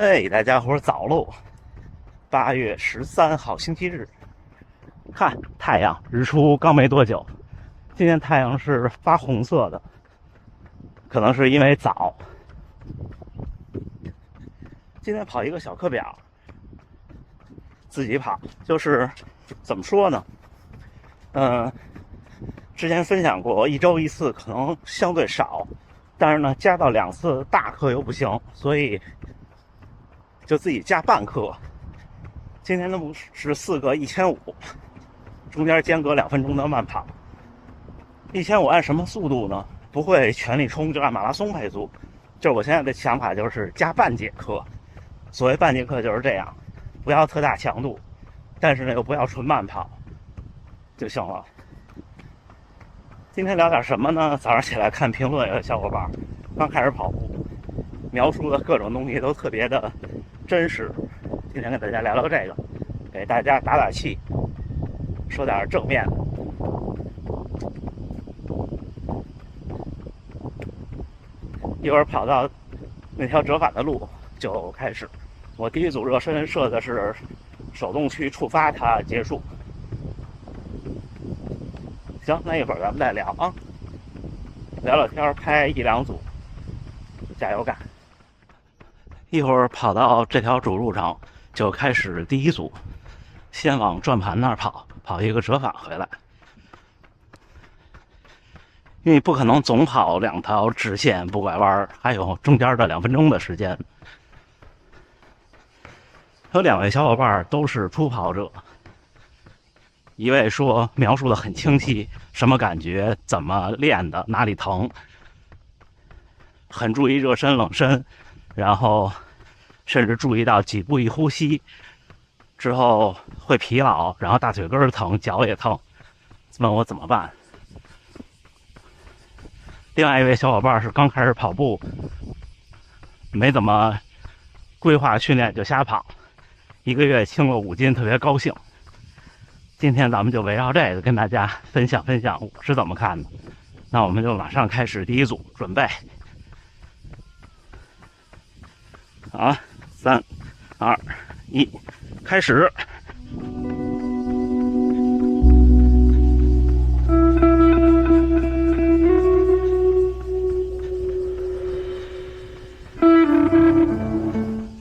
哎，大家伙早喽！8月13号星期日，看太阳，日出刚没多久。今天太阳是发红色的，可能是因为早。今天跑一个小课表，自己跑，就是怎么说呢？之前分享过，1周1次可能相对少，但是呢，加到2次大课又不行，所以就自己加半课。今天的目是4个1500，中间间隔2分钟的慢跑。1500按什么速度呢？不会全力冲，就按马拉松配速。就是我现在的想法就是加半节课。所谓半节课就是这样，不要特大强度，但是呢又不要纯慢跑就行了。今天聊点什么呢？早上起来看评论，有小伙伴刚开始跑步，描述的各种东西都特别的真实。今天跟大家聊聊这个，给大家打打气，说点正面的。一会儿跑到那条折返的路就开始。我第一组热身设的是手动区触发它结束。行，那一会儿咱们再聊啊，聊聊天，拍1、2组，加油干！一会儿跑到这条主路上就开始第一组，先往转盘那儿跑一个折返回来。因为不可能总跑2条直线不拐弯，还有中间的2分钟的时间。有2位小伙伴都是初跑者，一位说描述的很清晰，什么感觉，怎么练的，哪里疼，很注意热身冷身，然后甚至注意到几步一呼吸之后会疲劳，然后大腿根疼，脚也疼，问我怎么办。另外一位小伙伴是刚开始跑步，没怎么规划训练就瞎跑，1个月轻了5斤，特别高兴。今天咱们就围绕这个跟大家分享分享我是怎么看的。那我们就马上开始第一组，准备。好，3、2、1，开始。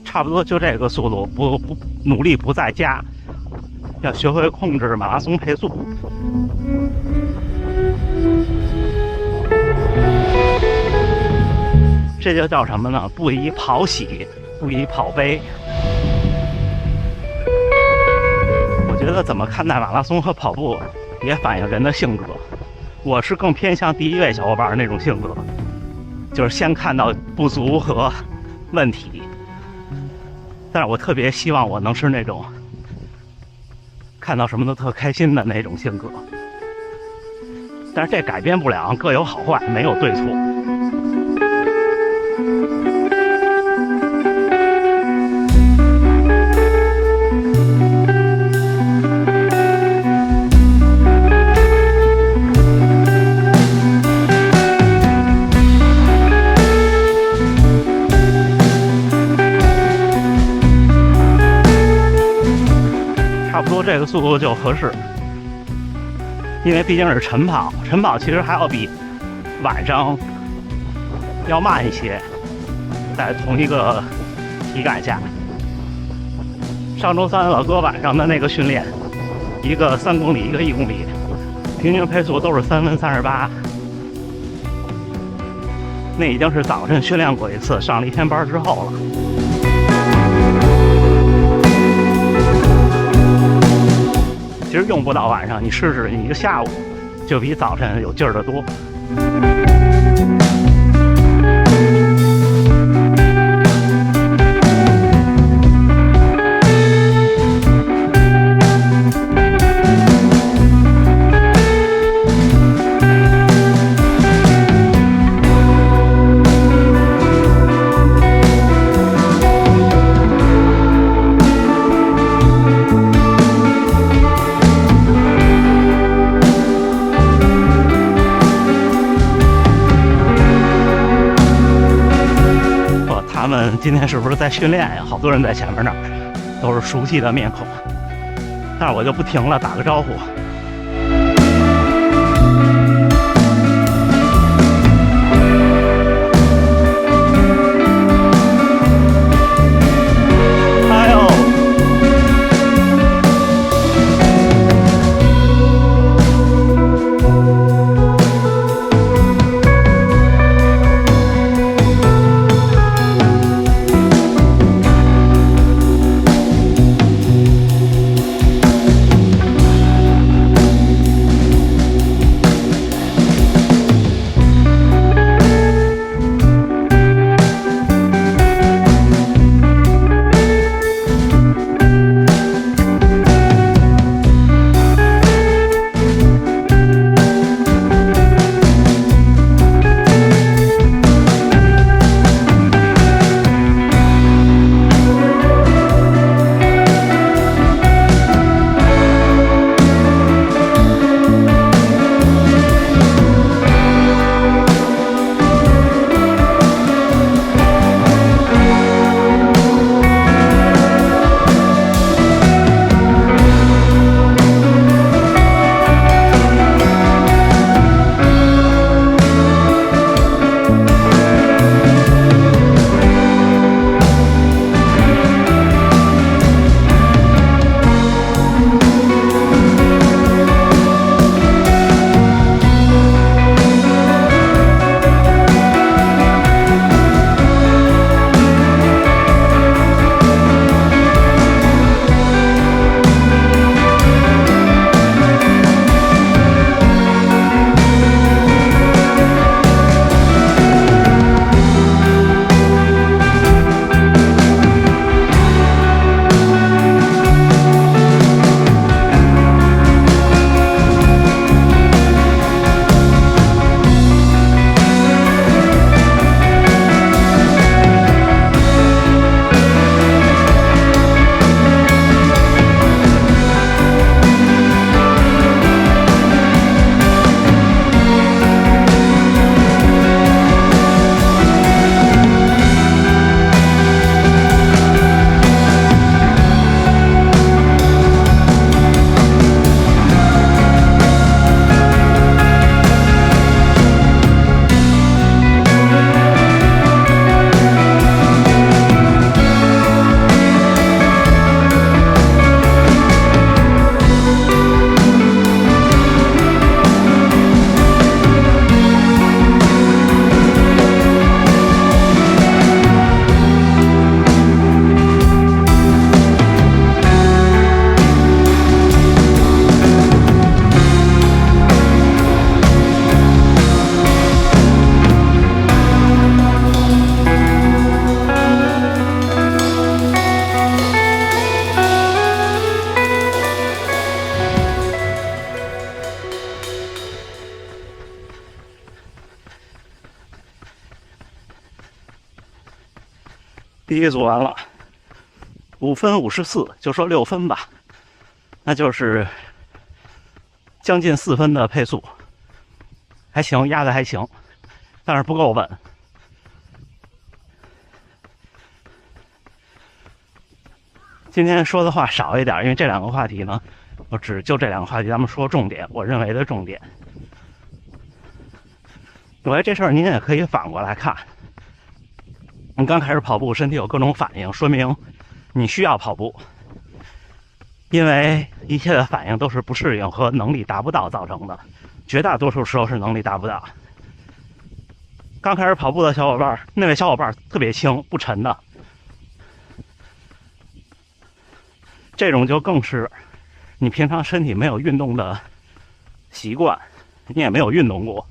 差不多就这个速度，不努力不再加，要学会控制马拉松配速。这就叫什么呢？不以跑喜，不以跑悲。我觉得怎么看待马拉松和跑步，也反映人的性格。我是更偏向第一位小伙伴那种性格，就是先看到不足和问题。但是我特别希望我能是那种看到什么都特开心的那种性格，但是这改变不了，各有好坏，没有对错。差不多这个速度就合适，因为毕竟是晨跑，晨跑其实还要比晚上要慢一些，在同一个体感下。上周3老哥晚上的那个训练，一个3公里，一个1公里，平均配速都是3分38。那已经是早晨训练过一次，上了1天班之后了。其实用不到晚上，你试试，你一个下午就比早晨有劲儿的多。问今天是不是在训练呀？好多人在前面那儿，都是熟悉的面孔。但是我就不停了，打个招呼。第一组完了，5分54，就说6分吧，那就是将近4分的配速，还行，压的还行，但是不够稳。今天说的话少一点，因为这两个话题呢，我就这两个话题，咱们说重点，我认为的重点。我觉得这事儿您也可以反过来看。你刚开始跑步，身体有各种反应，说明你需要跑步，因为一切的反应都是不适应和能力达不到造成的，绝大多数时候是能力达不到。刚开始跑步的小伙伴，那位小伙伴特别轻不沉的，这种就更是你平常身体没有运动的习惯，你也没有运动过。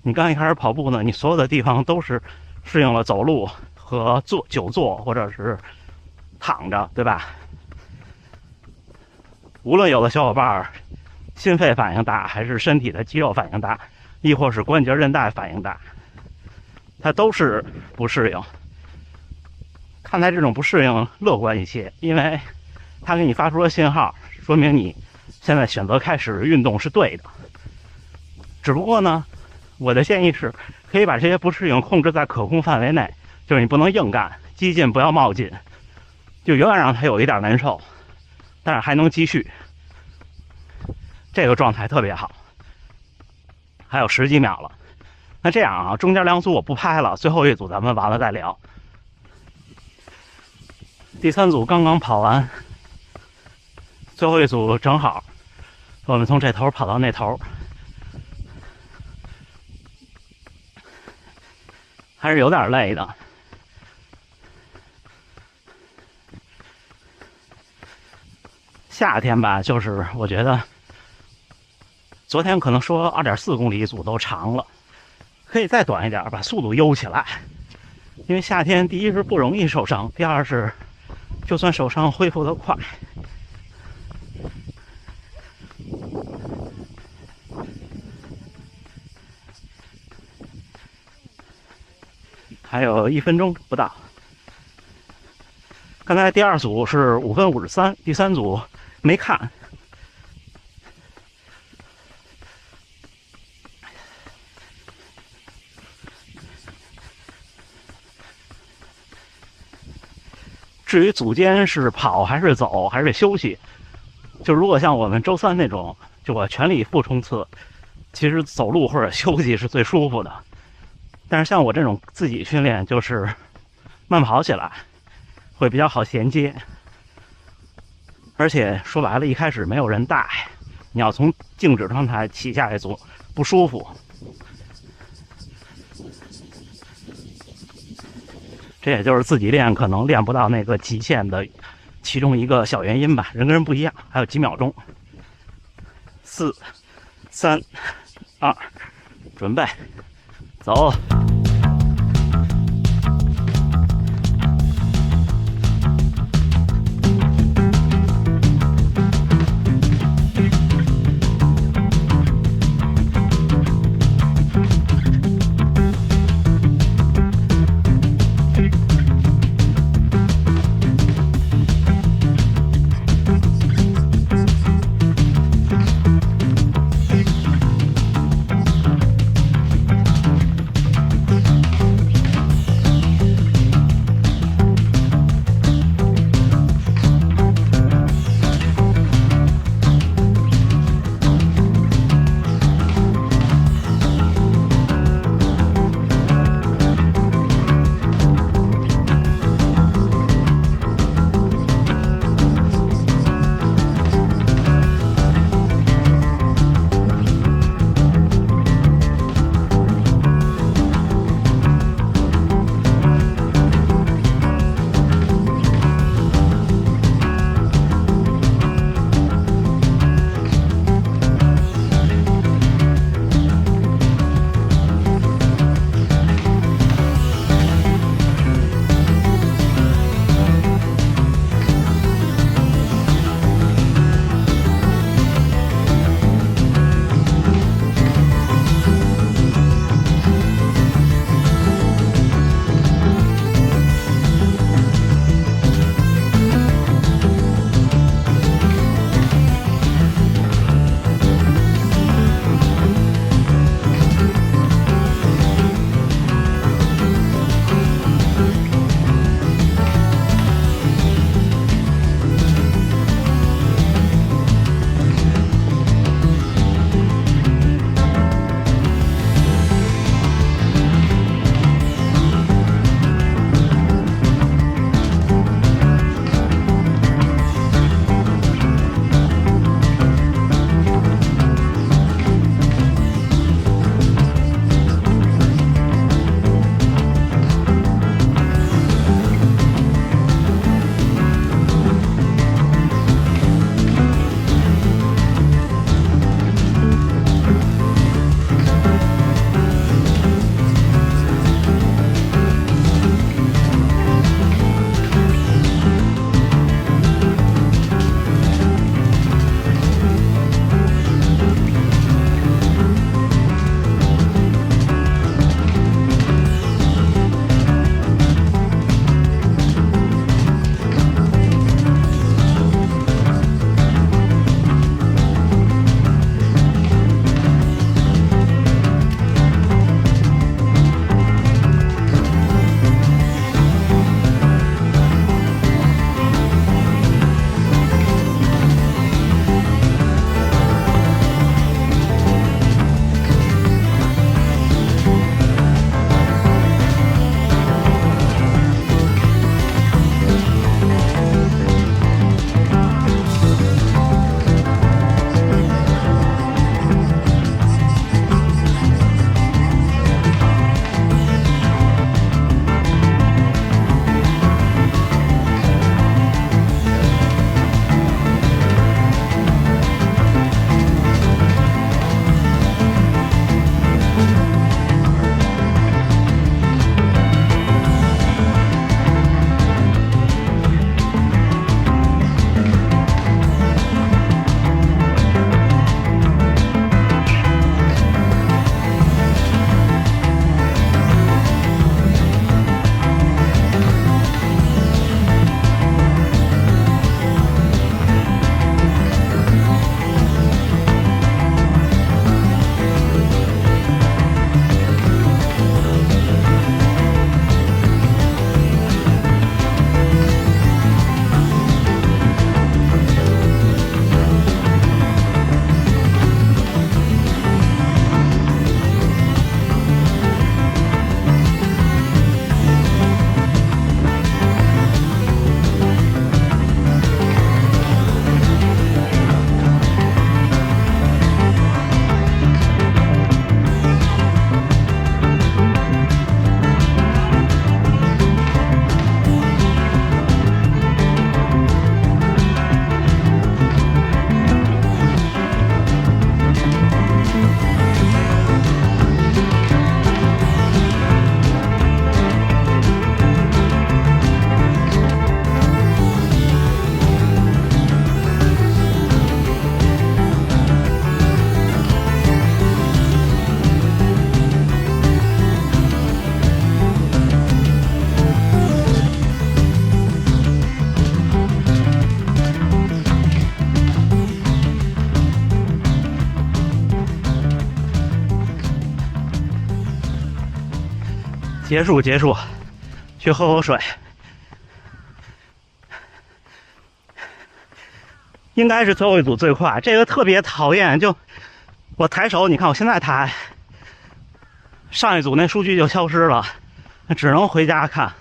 你刚一开始跑步呢，你所有的地方都是适应了走路和久坐或者是躺着，对吧？无论有的小伙伴心肺反应大，还是身体的肌肉反应大，亦或是关节韧带反应大，它都是不适应。看待这种不适应乐观一些，因为它给你发出了信号，说明你现在选择开始运动是对的。只不过呢，我的建议是可以把这些不适应控制在可控范围内，就是你不能硬干，激进不要冒进，就永远让他有一点难受，但是还能继续，这个状态特别好。还有10几秒了，那这样啊，中间2组我不拍了，最后一组咱们完了再聊。第3组刚刚跑完，最后一组正好，我们从这头跑到那头，还是有点累的。夏天吧，就是我觉得昨天可能说2.4公里一组都长了，可以再短一点，把速度悠起来。因为夏天第一是不容易受伤，第二是就算受伤恢复得快。还有1分钟不到。刚才第2组是5分53，第3组没看。至于组间是跑还是走还是休息，就如果像我们周3那种，就我全力以赴冲刺，其实走路或者休息是最舒服的。但是像我这种自己训练，就是慢跑起来会比较好衔接，而且说白了，一开始没有人带，你要从静止状态起下一组不舒服。这也就是自己练可能练不到那个极限的其中一个小原因吧，人跟人不一样。还有几秒钟，4、3、2，准备，走。结束，去喝口水。应该是最后一组最快，这个特别讨厌。就我抬手，你看我现在抬，上一组那数据就消失了，只能回家看。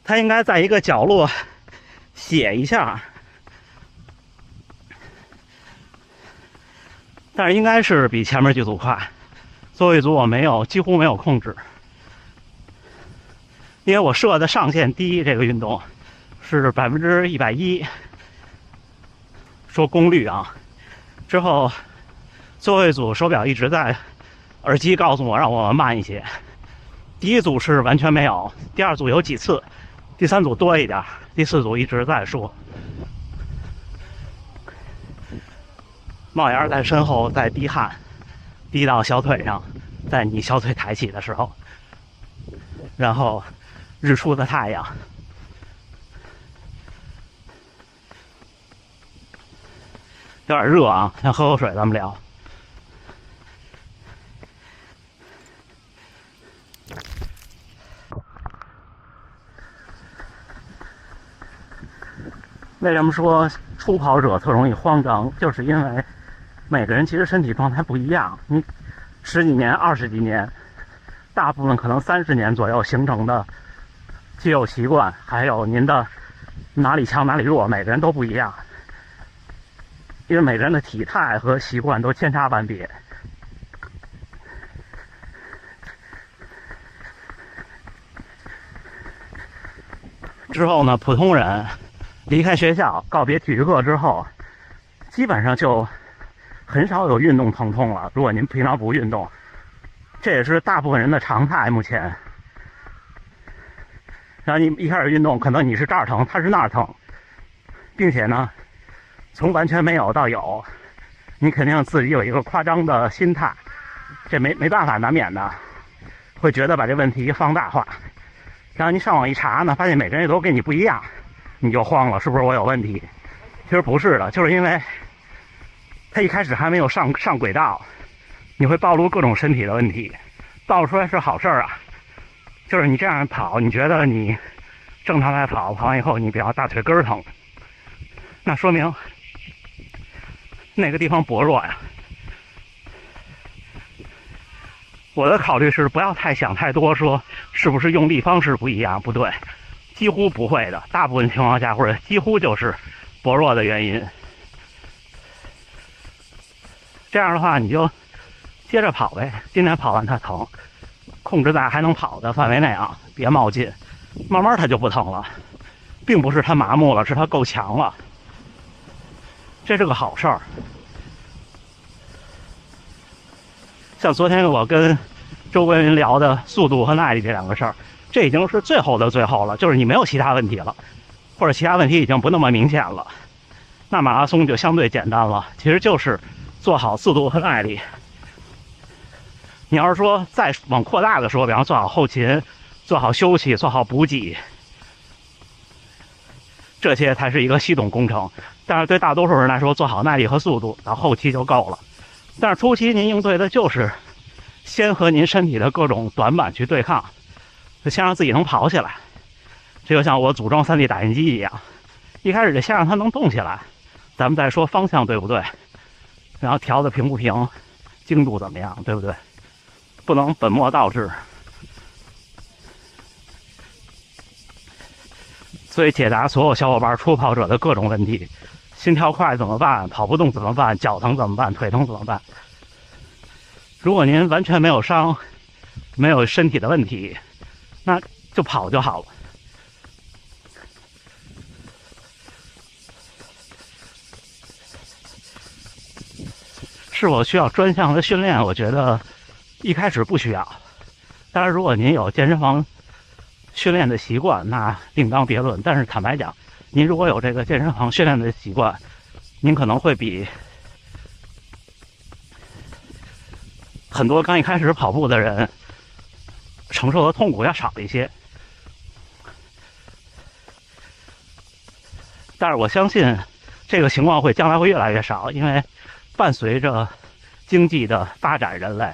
它应该在一个角落写一下，但是应该是比前面几组快。最后一组我几乎没有控制，因为我设的上限低，这个运动是110%，说功率啊。之后最后一组手表一直在耳机告诉我让我慢一些。第一组是完全没有，第二组有几次，第三组多一点，第四组一直在说。帽檐在身后在滴汗，滴到小腿上，在你小腿抬起的时候，然后日出的太阳。有点热啊，先喝口水，咱们聊。为什么说初跑者特容易慌张？就是因为每个人其实身体状态不一样。你10几年、20几年，大部分可能30年左右形成的肌肉习惯，还有您的哪里强哪里弱，每个人都不一样。因为每个人的体态和习惯都千差万别。之后呢，普通人离开学校告别体育课之后，基本上就很少有运动疼痛了。如果您平常不运动，这也是大部分人的常态。目前，然后你一开始运动，可能你是这儿疼，他是那儿疼，并且呢，从完全没有到有，你肯定自己有一个夸张的心态，这没办法，难免的，会觉得把这问题放大化。然后你上网一查呢，发现每个人也都跟你不一样，你就慌了，是不是我有问题？其实不是的，就是因为他一开始还没有上轨道，你会暴露各种身体的问题，暴露出来是好事啊。就是你这样跑，你觉得你正常来跑完以后，你比较大腿根疼，那说明那个地方薄弱呀。我的考虑是不要太想太多，说是不是用力方式不一样，不对，几乎不会的，大部分情况下或者几乎就是薄弱的原因。这样的话你就接着跑呗，今天跑完它疼，控制在还能跑的范围内啊，别冒进，慢慢它就不疼了，并不是它麻木了，是它够强了，这是个好事儿。像昨天我跟周国云聊的速度和耐力这两个事儿，这已经是最后的最后了，就是你没有其他问题了，或者其他问题已经不那么明显了，那马拉松就相对简单了，其实就是做好速度和耐力。你要是说再往扩大的说，比方做好后勤，做好休息，做好补给，这些才是一个系统工程。但是对大多数人来说，做好耐力和速度，到后期就够了。但是初期您应对的就是先和您身体的各种短板去对抗，就先让自己能跑起来。这就像我组装3D 打印机一样，一开始就先让它能动起来，咱们再说方向对不对，然后调的平不平，精度怎么样，对不对？不能本末倒置。所以解答所有小伙伴初跑者的各种问题，心跳快怎么办？跑不动怎么办？脚疼怎么办？腿疼怎么办？如果您完全没有伤，没有身体的问题，那就跑就好了。是否需要专项的训练？我觉得一开始不需要。当然，如果您有健身房训练的习惯，那另当别论。但是坦白讲，您如果有这个健身房训练的习惯，您可能会比很多刚一开始跑步的人承受的痛苦要少一些。但是我相信这个情况将来会越来越少，因为伴随着经济的发展，人类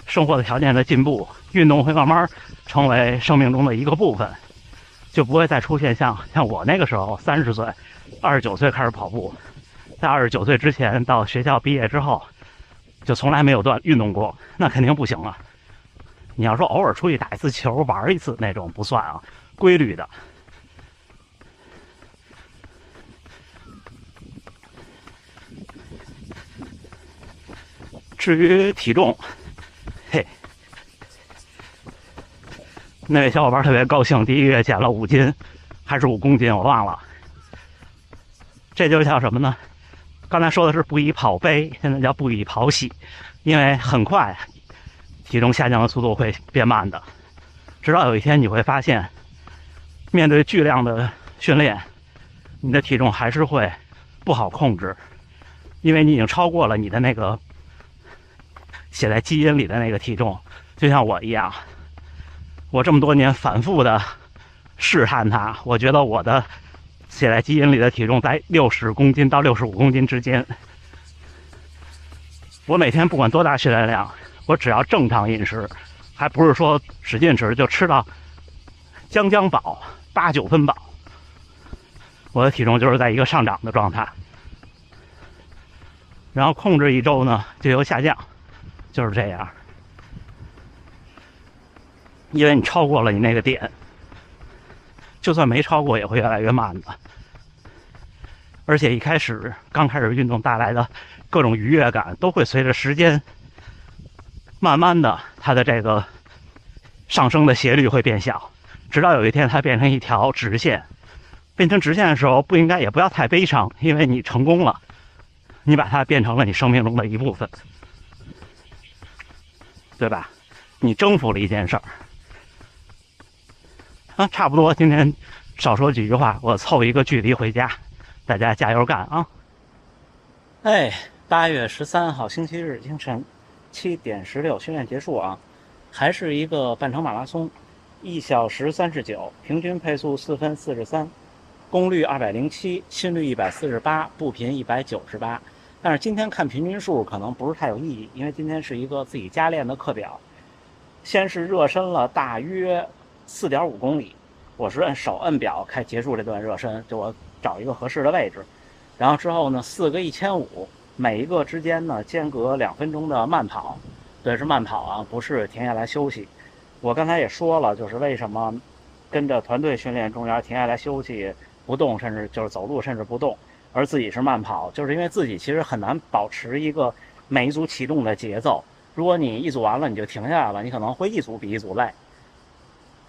生活的条件的进步，运动会慢慢成为生命中的一个部分，就不会再出现像我那个时候30岁、29岁开始跑步，在29岁之前到学校毕业之后，就从来没有运动过，那肯定不行啊。你要说偶尔出去打一次球、玩一次那种不算啊，规律的。至于体重，嘿，那位小伙伴特别高兴，第1个月减了5斤，还是5公斤，我忘了。这就叫什么呢？刚才说的是不以跑悲，现在叫不以跑喜，因为很快体重下降的速度会变慢的，直到有一天你会发现，面对巨量的训练，你的体重还是会不好控制，因为你已经超过了你的那个写在基因里的那个体重。就像我一样，我这么多年反复的试探它，我觉得我的写在基因里的体重在60公斤到65公斤之间。我每天不管多大训练量，我只要正常饮食，还不是说使劲吃，就吃到将饱，8、9分饱，我的体重就是在一个上涨的状态。然后控制1周呢，就有下降，就是这样。因为你超过了你那个点，就算没超过也会越来越慢的。而且刚开始运动带来的各种愉悦感，都会随着时间慢慢的，它的这个上升的斜率会变小，直到有一天它变成一条直线。变成直线的时候，也不要太悲伤，因为你成功了，你把它变成了你生命中的一部分，对吧？你征服了一件事儿。差不多，今天少说几句话，我凑一个距离回家，大家加油干啊！8月13号星期日清晨7点16训练结束啊，还是一个半程马拉松，1小时39，平均配速4分43，功率207，心率148，步频198。但是今天看平均数可能不是太有意义，因为今天是一个自己加练的课表。先是热身了大约4.5公里，我是手摁表结束这段热身，就我找一个合适的位置。然后之后呢，4个1500，每一个之间呢间隔2分钟的慢跑，对，是慢跑啊，不是停下来休息。我刚才也说了，就是为什么跟着团队训练中间停下来休息不动，甚至就是走路甚至不动，而自己是慢跑，就是因为自己其实很难保持一个每一组启动的节奏。如果你一组完了你就停下来了，你可能会一组比一组累。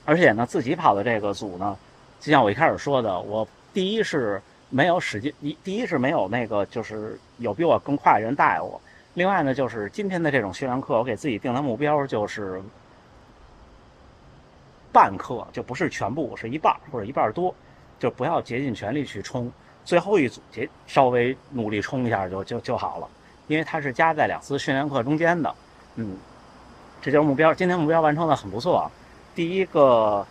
而且呢，自己跑的这个组呢，就像我一开始说的，我第一是没有使劲，第一是没有那个就是有比我更快的人带我。另外呢，就是今天的这种训练课，我给自己定的目标就是半课，就不是全部，是一半或者一半多，就不要竭尽全力去冲，最后一组稍微努力冲一下就好了，因为它是夹在2次训练课中间的。这就是目标。今天目标完成的很不错。第一个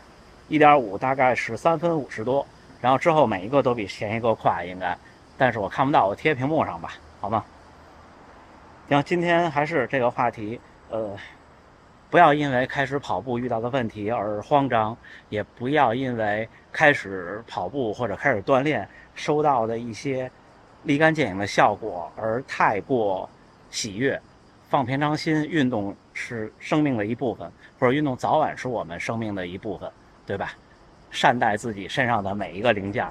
1.5大概是3分50多，然后之后每一个都比前一个快应该，但是我看不到，我贴屏幕上吧，好吗？行，今天还是这个话题，不要因为开始跑步遇到的问题而慌张，也不要因为开始跑步或者开始锻炼收到的一些立竿见影的效果而太过喜悦。放平常心，运动是生命的一部分，或者运动早晚是我们生命的一部分，对吧？善待自己身上的每一个零件。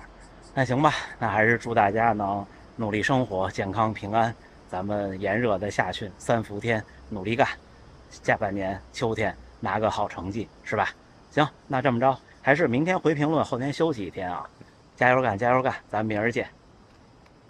那行吧，那还是祝大家能努力生活，健康平安。咱们炎热的夏训3伏天努力干，下半年秋天拿个好成绩，是吧？行，那这么着，还是明天回评论，后天休息1天啊！加油干，加油干，咱们明儿见。